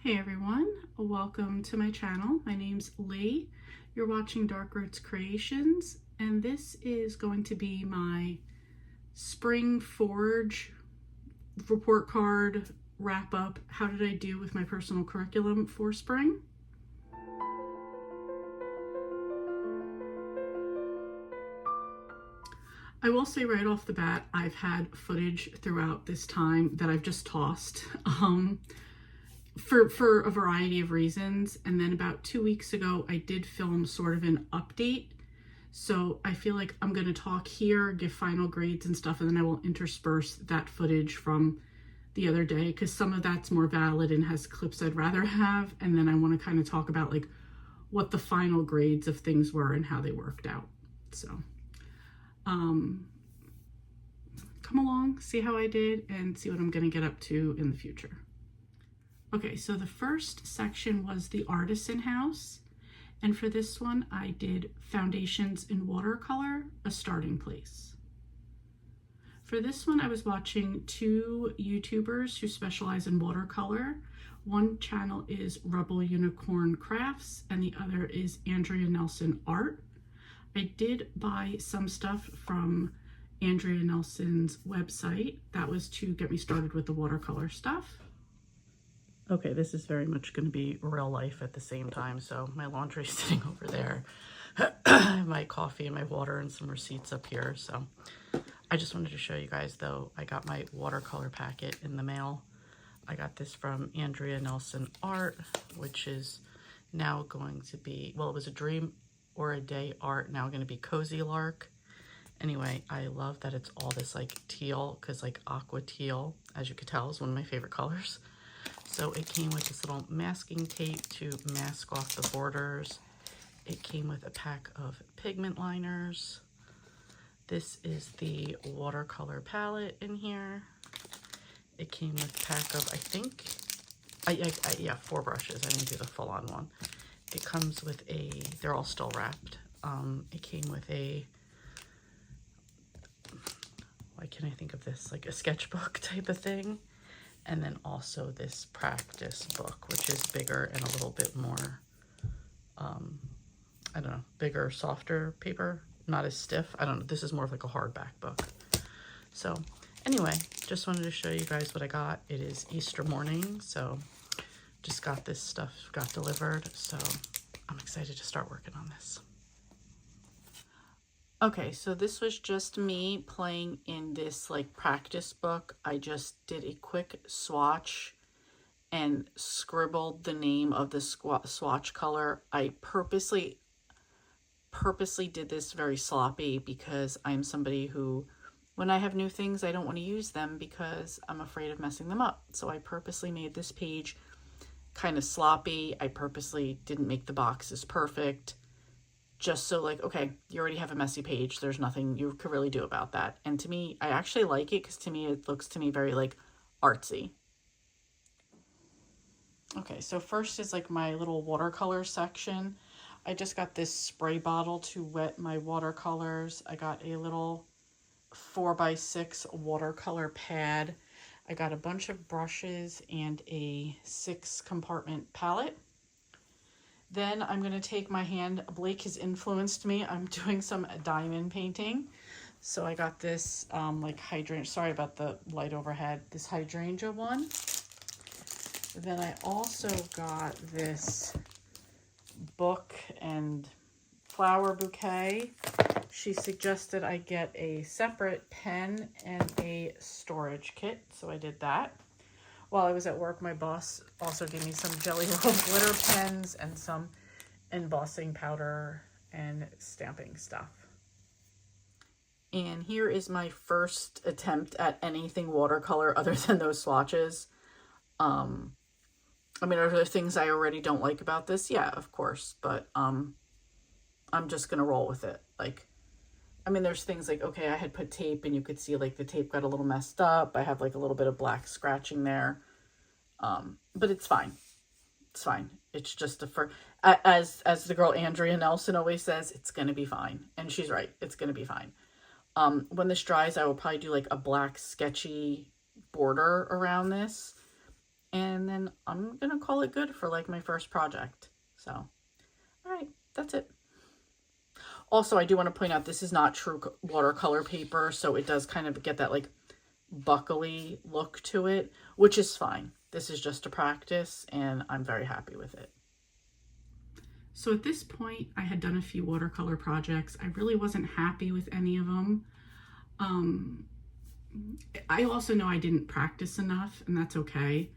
Hey everyone, welcome to my channel. My name's Lee. You're watching Dark Roots Creations, and this is going to be my Spring Forge report card wrap up. How did I do with my personal curriculum for spring? I will say right off the bat, I've had footage throughout this time that I've just tossed. For a variety of reasons. And then about 2 weeks ago, I did film sort of an update. So I feel like I'm going to talk here, give final grades and stuff, and then I will intersperse that footage from the other day because some of that's more valid and has clips I'd rather have. And then I want to kind of talk about like what the final grades of things were and how they worked out. So come along, see how I did, and see what I'm going to get up to in the future. Okay, so the first section was the Artisan House. And for this one, I did Foundations in Watercolor, a starting place. For this one, I was watching two YouTubers who specialize in watercolor. One channel is Rebel Unicorn Crafts, and the other is Andrea Nelson Art. I did buy some stuff from Andrea Nelson's website. That was to get me started with the watercolor stuff. Okay, this is very much going to be real life at the same time. So my laundry is sitting over there. I have my coffee and my water and some receipts up here. So I just wanted to show you guys, though, I got my watercolor packet in the mail. I got this from Andrea Nelson Art, which is now going to be, well, it was a Dream or a Day Art, now going to be Cozy Lark. Anyway, I love that it's all this like teal, because like aqua teal, as you could tell, is one of my favorite colors. So it came with this little masking tape to mask off the borders. It came with a pack of pigment liners. This is the watercolor palette in here. It came with a pack of, I think, yeah, 4 brushes. I didn't do the full-on one. It comes with a, they're all still wrapped. It came with a, why can't I think of this? Like a sketchbook type of thing. And then also this practice book, which is bigger and a little bit more, I don't know, bigger, softer paper, not as stiff. I don't know. This is more of like a hardback book. So anyway, just wanted to show you guys what I got. It is Easter morning, so just got this stuff, got delivered. So I'm excited to start working on this. Okay, so this was just me playing in this like practice book. I just did a quick swatch and scribbled the name of the swatch color. I purposely did this very sloppy because I'm somebody who, when I have new things, I don't want to use them because I'm afraid of messing them up. So I purposely made this page kind of sloppy. I purposely didn't make the boxes perfect. Just so like, okay, you already have a messy page. There's nothing you could really do about that. And to me, I actually like it because to me, it looks to me very like artsy. Okay, so first is like my little watercolor section. I just got this spray bottle to wet my watercolors. I got a little 4x6 watercolor pad. I got a bunch of brushes and a 6-compartment palette. Then I'm going to take my hand. Blake has influenced me. I'm doing some diamond painting. So I got this like hydrangea. Sorry about the light overhead. This hydrangea one. Then I also got this book and flower bouquet. She suggested I get a separate pen and a storage kit. So I did that. While I was at work, my boss also gave me some Jelly Roll glitter pens and some embossing powder and stamping stuff. And here is my first attempt at anything watercolor other than those swatches. I mean, are there things I already don't like about this? Yeah, of course. But I'm just going to roll with it. Like, I mean, there's things like, okay, I had put tape and you could see like the tape got a little messed up. I have like a little bit of black scratching there. But it's fine. It's fine. It's just as the girl Andrea Nelson always says, it's going to be fine. And she's right. It's going to be fine. When this dries, I will probably do like a black sketchy border around this. and then I'm gonna call it good for like my first project. So, all right, that's it. Also, I do want to point out this is not true watercolor paper, so it does kind of get that like buckly look to it, which is fine. This is just a practice, and I'm very happy with it. So at this point, I had done a few watercolor projects. I really wasn't happy with any of them. I also know I didn't practice enough, and that's okay.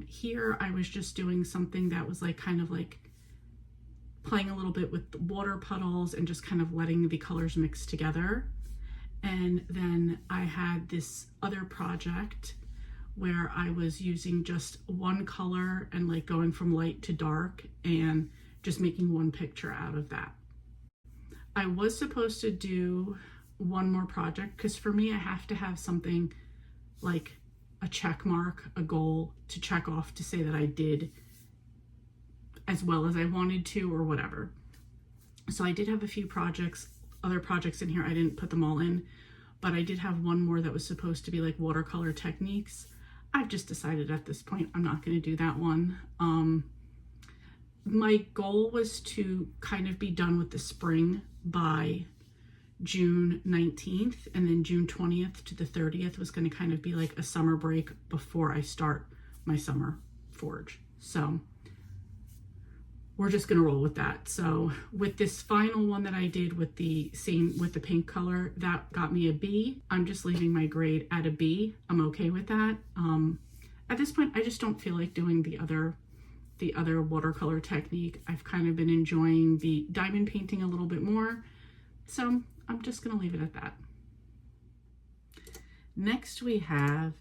Here, I was just doing something that was like kind of like playing a little bit with the water puddles and just kind of letting the colors mix together. And then I had this other project where I was using just one color and like going from light to dark and just making one picture out of that. I was supposed to do one more project because for me, I have to have something like a check mark, a goal to check off to say that I did as well as I wanted to or whatever. So I did have a few projects, other projects in here. I didn't put them all in, but I did have one more that was supposed to be like watercolor techniques. I've just decided at this point I'm not going to do that one. My goal was to kind of be done with the spring by June 19th, and then June 20th to the 30th was going to kind of be like a summer break before I start my summer forge. So we're just going to roll with that. So with this final one that I did with the pink color, that got me a B. I'm just leaving my grade at a B. I'm okay with that. At this point, I just don't feel like doing the other watercolor technique. I've kind of been enjoying the diamond painting a little bit more. So I'm just going to leave it at that. Next we have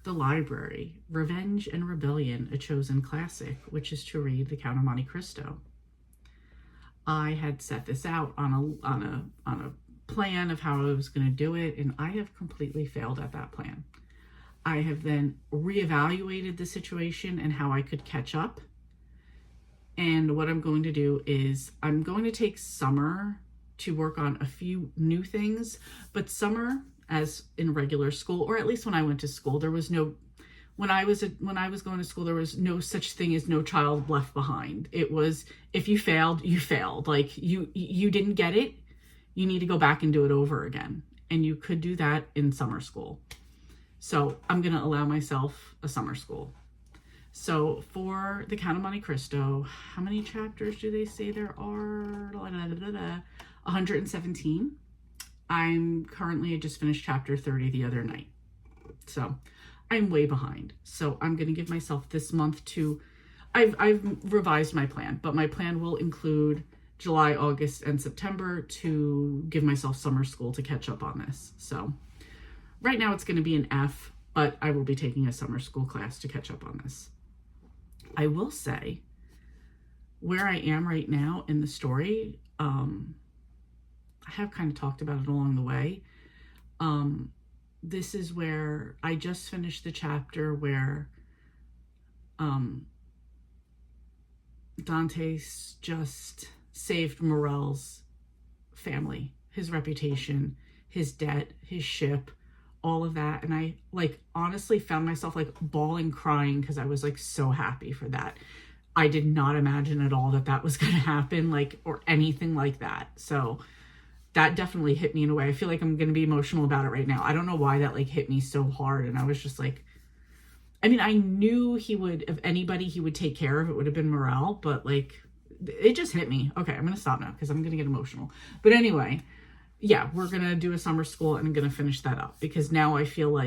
The Library, Revenge and Rebellion, a chosen classic, which is to read The Count of Monte Cristo. I had set this out on a plan of how I was going to do it, and I have completely failed at that plan. I have then reevaluated the situation and how I could catch up. And what I'm going to do is I'm going to take summer to work on a few new things, but summer, as in regular school, or at least when I went to school, there was no, when I was going to school, there was no such thing as no child left behind. It was, if you failed, you failed. Like you didn't get it, you need to go back and do it over again. And you could do that in summer school. So I'm going to allow myself a summer school. So for The Count of Monte Cristo, how many chapters do they say there are? 117. I just finished chapter 30 the other night. So I'm way behind. So I'm going to give myself this month to, I've revised my plan, but my plan will include July, August, and September to give myself summer school to catch up on this. So right now it's going to be an F, but I will be taking a summer school class to catch up on this. I will say where I am right now in the story, I have kind of talked about it along the way. This is where I just finished the chapter where Dante's just saved Morel's family, his reputation, his debt, his ship, all of that. And I honestly found myself bawling, crying because I was so happy for that. I did not imagine at all that was going to happen, or anything like that. So that definitely hit me in a way. I feel like I'm going to be emotional about it right now. I don't know why that hit me so hard. And I was just I knew he would, if anybody he would take care of, it would have been Morel, but it just hit me. Okay, I'm going to stop now because I'm going to get emotional. But anyway, yeah, we're going to do a summer school and I'm going to finish that up because now I feel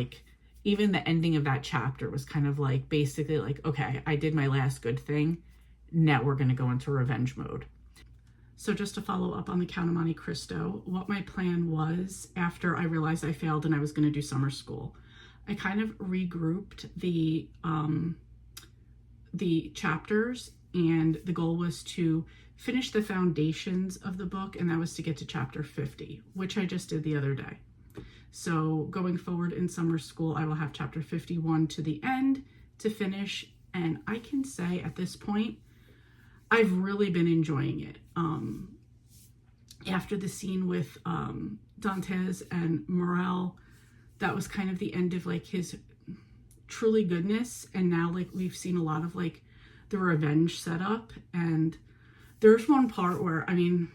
even the ending of that chapter was kind of basically okay, I did my last good thing. Now we're going to go into revenge mode. So just to follow up on The Count of Monte Cristo, what my plan was after I realized I failed and I was going to do summer school, I kind of regrouped the chapters, and the goal was to finish the foundations of the book, and that was to get to chapter 50, which I just did the other day. So going forward in summer school, I will have chapter 51 to the end to finish, and I can say at this point, I've really been enjoying it. After the scene with Dantes and Morel, that was kind of the end of his truly goodness. And now like we've seen a lot of like the revenge setup, and there's one part where, I mean,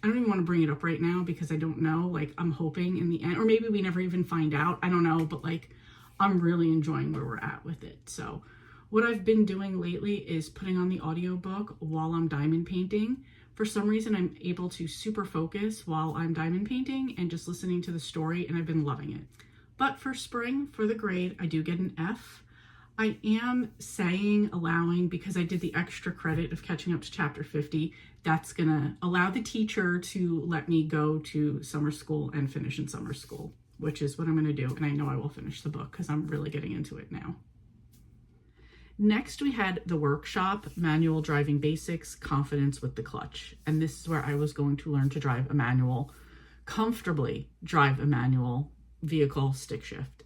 I don't even want to bring it up right now because I don't know, like I'm hoping in the end, or maybe we never even find out, I don't know, but like I'm really enjoying where we're at with it. So what I've been doing lately is putting on the audiobook while I'm diamond painting. For some reason, I'm able to super focus while I'm diamond painting and just listening to the story, and I've been loving it. But for spring, for the grade, I do get an F. I am allowing, because I did the extra credit of catching up to chapter 50, that's gonna allow the teacher to let me go to summer school and finish in summer school, which is what I'm gonna do. And I know I will finish the book because I'm really getting into it now. Next, we had the workshop, Manual Driving Basics, Confidence with the Clutch. And this is where I was going to learn to drive a manual, comfortably drive a manual vehicle stick shift.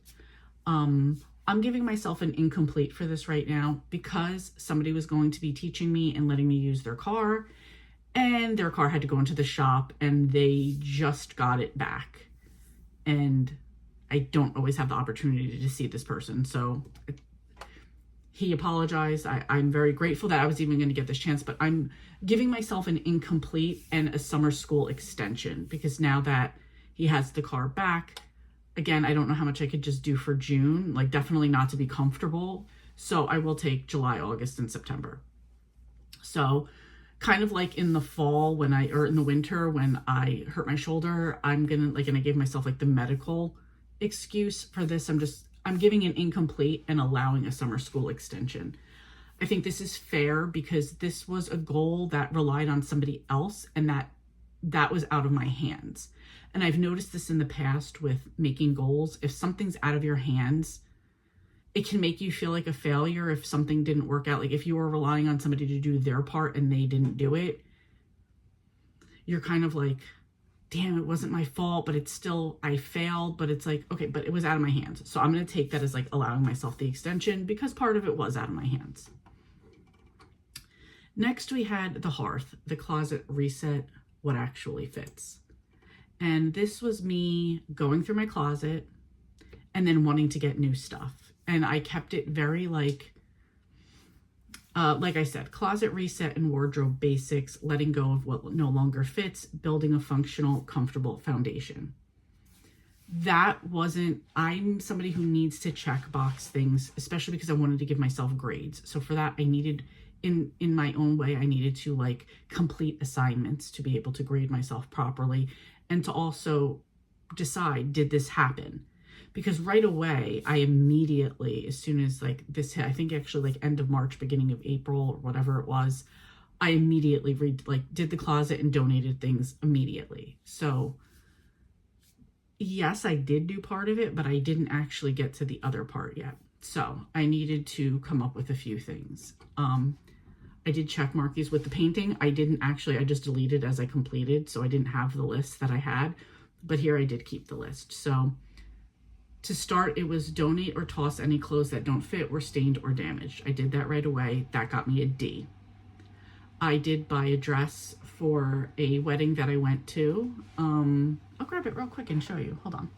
I'm giving myself an incomplete for this right now because somebody was going to be teaching me and letting me use their car, and their car had to go into the shop and they just got it back. And I don't always have the opportunity to see this person. So he apologized. I'm very grateful that I was even going to get this chance, but I'm giving myself an incomplete and a summer school extension because now that he has the car back, again, I don't know how much I could just do for June, like definitely not to be comfortable. So I will take July, August, and September. So kind of like in the fall or in the winter when I hurt my shoulder, and I gave myself like the medical excuse for this. I'm giving an incomplete and allowing a summer school extension. I think this is fair because this was a goal that relied on somebody else, and that was out of my hands. And I've noticed this in the past with making goals. If something's out of your hands, it can make you feel like a failure if something didn't work out. Like if you were relying on somebody to do their part and they didn't do it, you're kind of like, damn, it wasn't my fault, but it's still, I failed, but it's like, okay, but it was out of my hands. So I'm going to take that as like allowing myself the extension because part of it was out of my hands. Next, we had the hearth, the closet reset, what actually fits. And this was me going through my closet and then wanting to get new stuff. And I kept it very like I said, closet reset and wardrobe basics, letting go of what no longer fits, building a functional, comfortable foundation. I'm somebody who needs to check box things, especially because I wanted to give myself grades. So for that, I needed, in my own way, I needed to like complete assignments to be able to grade myself properly and to also decide, did this happen? Because right away, I immediately, as soon as like this hit, I think actually like end of March, beginning of April, or whatever it was, I immediately did the closet and donated things immediately. So yes, I did do part of it, but I didn't actually get to the other part yet. So I needed to come up with a few things. I did check mark these with the painting. I just deleted as I completed. So I didn't have the list that I had, but here I did keep the list. So to start, it was donate or toss any clothes that don't fit, were stained or damaged. I did that right away. That got me a D. I did buy a dress for a wedding that I went to. I'll grab it real quick and show you. Hold on.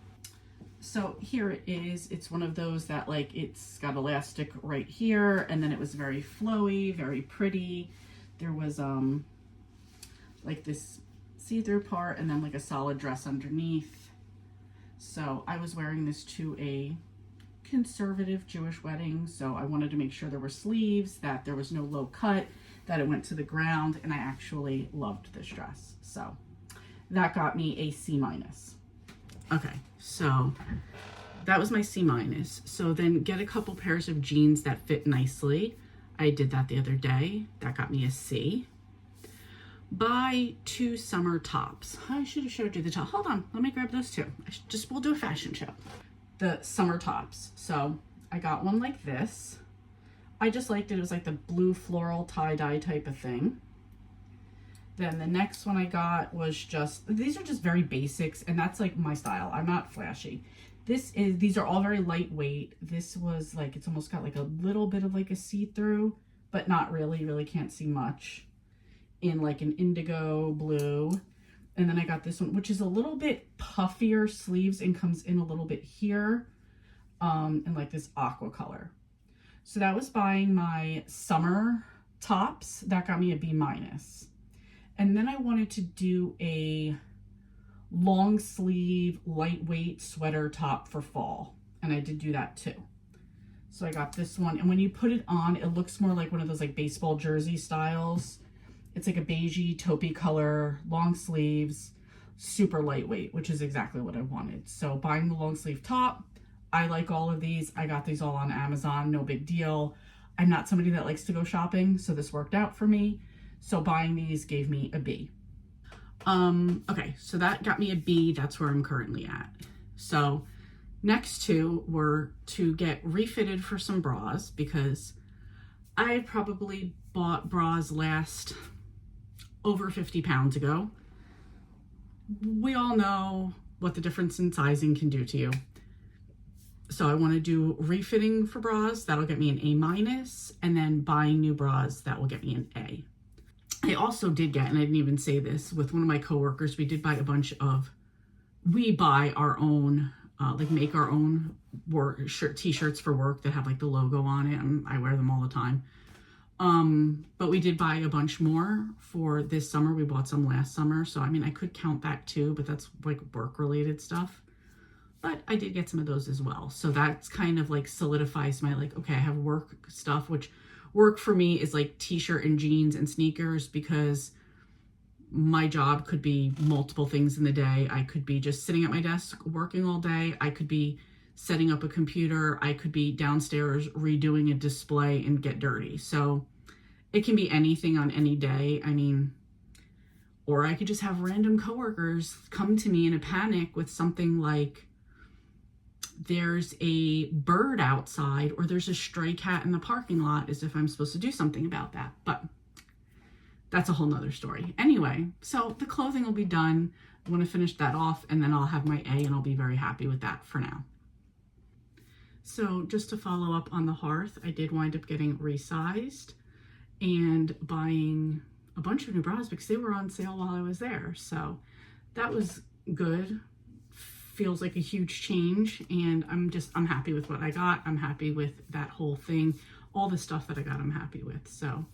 So here it is. It's one of those that like it's got elastic right here, and then it was very flowy, very pretty. There was like this see-through part and then like a solid dress underneath. So I was wearing this to a conservative Jewish wedding, so I wanted to make sure there were sleeves, that there was no low cut, that it went to the ground, and I actually loved this dress. So that got me a C-. Okay, so that was my C-. So then get a couple pairs of jeans that fit nicely. I did that the other day. That got me a C. Buy 2 summer tops. I should have showed you the top. Hold on, let me grab those 2. We'll do a fashion show. The summer tops. So I got one like this. I just liked it. It was like the blue floral tie-dye type of thing. Then the next one I got was these are just very basics, and that's like my style. I'm not flashy. These are all very lightweight. This was like, it's almost got like a little bit of like a see-through, but not really, really can't see much, in like an indigo blue. And then I got this one, which is a little bit puffier sleeves and comes in a little bit here. in like this aqua color. So that was buying my summer tops. That got me a B-. And then I wanted to do a long sleeve, lightweight sweater top for fall. And I did do that too. So I got this one. And when you put it on, it looks more like one of those like baseball jersey styles. It's like a beigey taupey color, long sleeves, super lightweight, which is exactly what I wanted. So buying the long sleeve top, I like all of these. I got these all on Amazon, no big deal. I'm not somebody that likes to go shopping, so this worked out for me. So buying these gave me a B. Okay, so that got me a B. That's where I'm currently at. So next two were to get refitted for some bras, because I probably bought bras last over 50 pounds ago. We all know what the difference in sizing can do to you. So I want to do refitting for bras. That'll get me an A-, and then buying new bras, that will get me an A. I also did get, and I didn't even say this, with one of my coworkers, we did buy a bunch of, we buy our own, like make our own work t-shirts for work that have like the logo on it. I wear them all the time. But we did buy a bunch more for this summer. We bought some last summer. So, I mean, I could count that too, but that's like work related stuff. But I did get some of those as well. So that's kind of like solidifies my like, okay, I have work stuff, which work for me is like t-shirt and jeans and sneakers, because my job could be multiple things in the day. I could be just sitting at my desk working all day. I could be setting up a computer. I could be downstairs redoing a display and get dirty. So it can be anything on any day. I mean, or I could just have random coworkers come to me in a panic with something like, there's a bird outside or there's a stray cat in the parking lot, as if I'm supposed to do something about that. But that's a whole nother story. Anyway, so the clothing will be done. I want to finish that off, and then I'll have my A, and I'll be very happy with that for now. So just to follow up on the Hearth, I did wind up getting resized and buying a bunch of new bras because they were on sale while I was there. So that was good. Feels like a huge change, and I'm happy with what I got. I'm happy with that whole thing. All the stuff that I got, I'm happy with. So,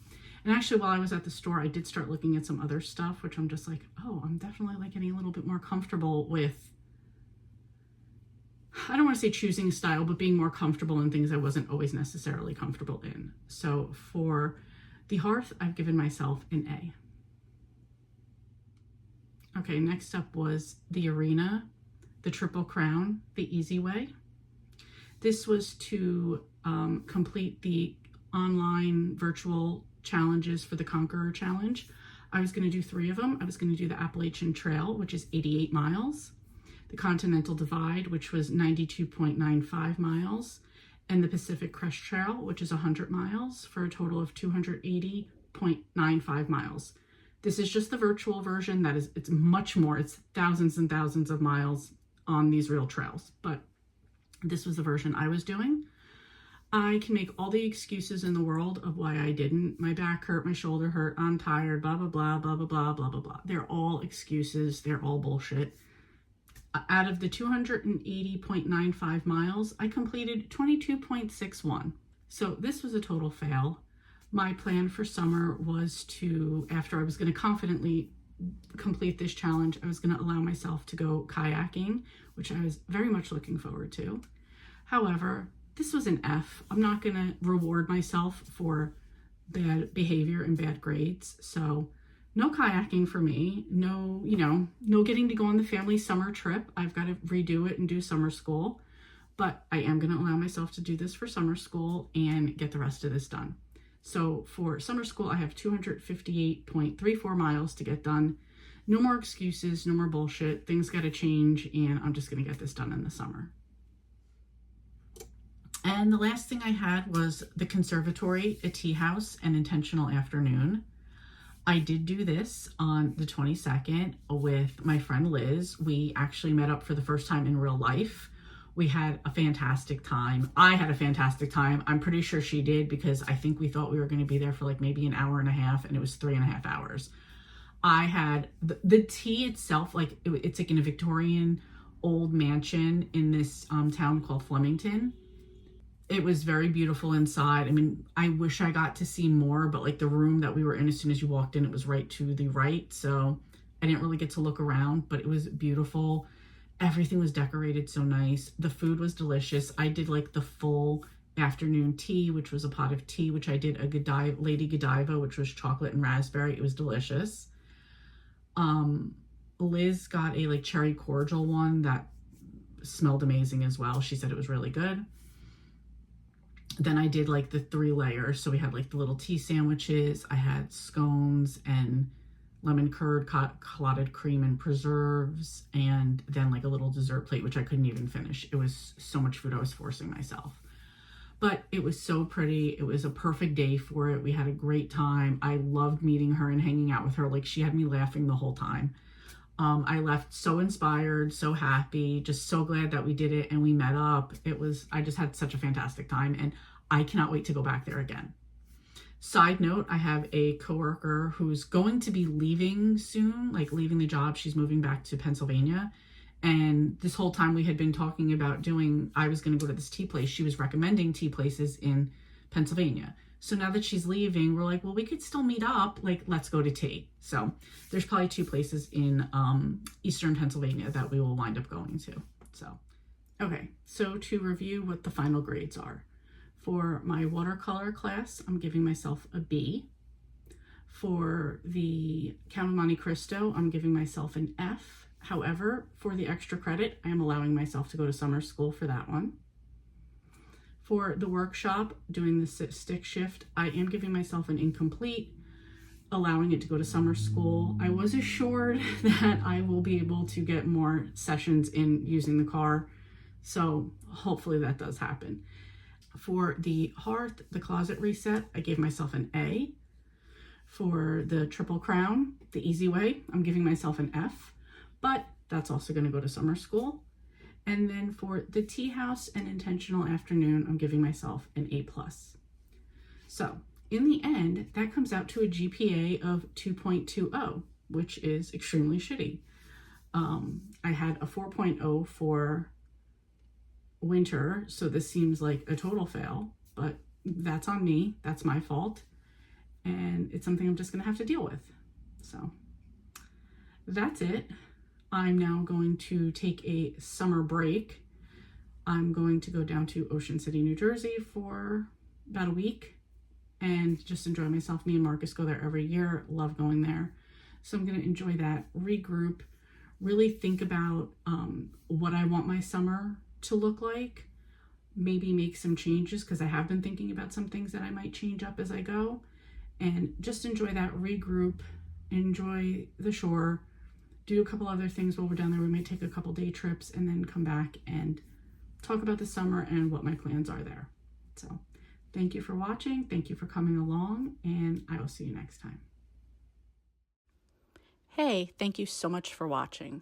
and actually while I was at the store, I did start looking at some other stuff, which I'm just like, oh, I'm definitely like getting a little bit more comfortable with, I don't want to say choosing style, but being more comfortable in things I wasn't always necessarily comfortable in. So for the Hearth, I've given myself an A. Okay, next up was the Arena, the Triple Crown, the Easy Way. This was to complete the online virtual challenges for the Conqueror Challenge. I was going to do 3 of them. I was going to do the Appalachian Trail, which is 88 miles, the Continental Divide, which was 92.95 miles, and the Pacific Crest Trail, which is 100 miles, for a total of 280.95 miles. This is just the virtual version. It's much more. It's thousands and thousands of miles on these real trails, but this was the version I was doing. I can make all the excuses in the world of why I didn't. My back hurt, my shoulder hurt, I'm tired, blah, blah, blah, blah, blah, blah, blah, blah, blah. They're all excuses. They're all bullshit. Out of the 280.95 miles, I completed 22.61. So this was a total fail. My plan for summer was to, after I was going to confidently complete this challenge, I was going to allow myself to go kayaking, which I was very much looking forward to. However, this was an F. I'm not going to reward myself for bad behavior and bad grades. So no kayaking for me. No getting to go on the family summer trip. I've got to redo it and do summer school. But I am going to allow myself to do this for summer school and get the rest of this done. So for summer school, I have 258.34 miles to get done. No more excuses, no more bullshit. Things got to change, and I'm just going to get this done in the summer. And the last thing I had was the conservatory, a tea house, and intentional afternoon. I did do this on the 22nd with my friend Liz. We actually met up for the first time in real life. We had a fantastic time. I had a fantastic time. I'm pretty sure she did, because I think we thought we were going to be there for like maybe an hour and a half, and it was 3.5 hours. I had the tea itself, like it's like in a Victorian old mansion in this town called Flemington. It was very beautiful inside. I mean, I wish I got to see more, but like the room that we were in, as soon as you walked in, it was right to the right. So I didn't really get to look around, but it was beautiful. Everything was decorated so nice. The food was delicious. I did like the full afternoon tea, which was a pot of tea, which I did a Lady Godiva, which was chocolate and raspberry. It was delicious. Liz got a like cherry cordial one that smelled amazing as well. She said it was really good. Then I did like the 3 layers. So we had like the little tea sandwiches. I had scones and lemon curd, clotted cream and preserves, and then like a little dessert plate, which I couldn't even finish. It was so much food I was forcing myself. But it was so pretty. It was a perfect day for it. We had a great time. I loved meeting her and hanging out with her. Like, she had me laughing the whole time. I left so inspired, so happy, just so glad that we did it and we met up. I just had such a fantastic time, and I cannot wait to go back there again. Side note, I have a coworker who's going to be leaving soon, like leaving the job. She's moving back to Pennsylvania. And this whole time we had been talking about I was going to go to this tea place. She was recommending tea places in Pennsylvania. So now that she's leaving, we're like, well, we could still meet up. Like, let's go to tea. So there's probably 2 places in Eastern Pennsylvania that we will wind up going to. So, okay. So to review what the final grades are. For my watercolor class, I'm giving myself a B. For the Count of Monte Cristo, I'm giving myself an F. However, for the extra credit, I am allowing myself to go to summer school for that one. For the workshop, doing the stick shift, I am giving myself an incomplete, allowing it to go to summer school. I was assured that I will be able to get more sessions in using the car, so hopefully that does happen. For the hearth, the closet reset, I gave myself an A. For the triple crown, the easy way, I'm giving myself an F, but that's also going to go to summer school. And then for the tea house and intentional afternoon, I'm giving myself an A+. So in the end, that comes out to a GPA of 2.20, which is extremely shitty. I had a 4.0 for winter, so this seems like a total fail, but that's on me. That's my fault. And it's something I'm just going to have to deal with. So that's it. I'm now going to take a summer break. I'm going to go down to Ocean City, New Jersey for about a week and just enjoy myself. Me and Marcus go there every year. Love going there. So I'm going to enjoy that, regroup, really think about what I want my summer to look like, maybe make some changes, because I have been thinking about some things that I might change up as I go, and just enjoy that, regroup, enjoy the shore, do a couple other things while we're down there. We might take a couple day trips and then come back and talk about the summer and what my plans are there. So thank you for watching. Thank you for coming along, and I will see you next time. Hey, thank you so much for watching.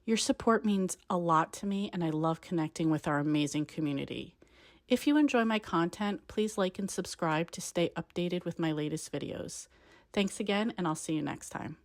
Your support means a lot to me, and I love connecting with our amazing community. If you enjoy my content, please like and subscribe to stay updated with my latest videos. Thanks again, and I'll see you next time.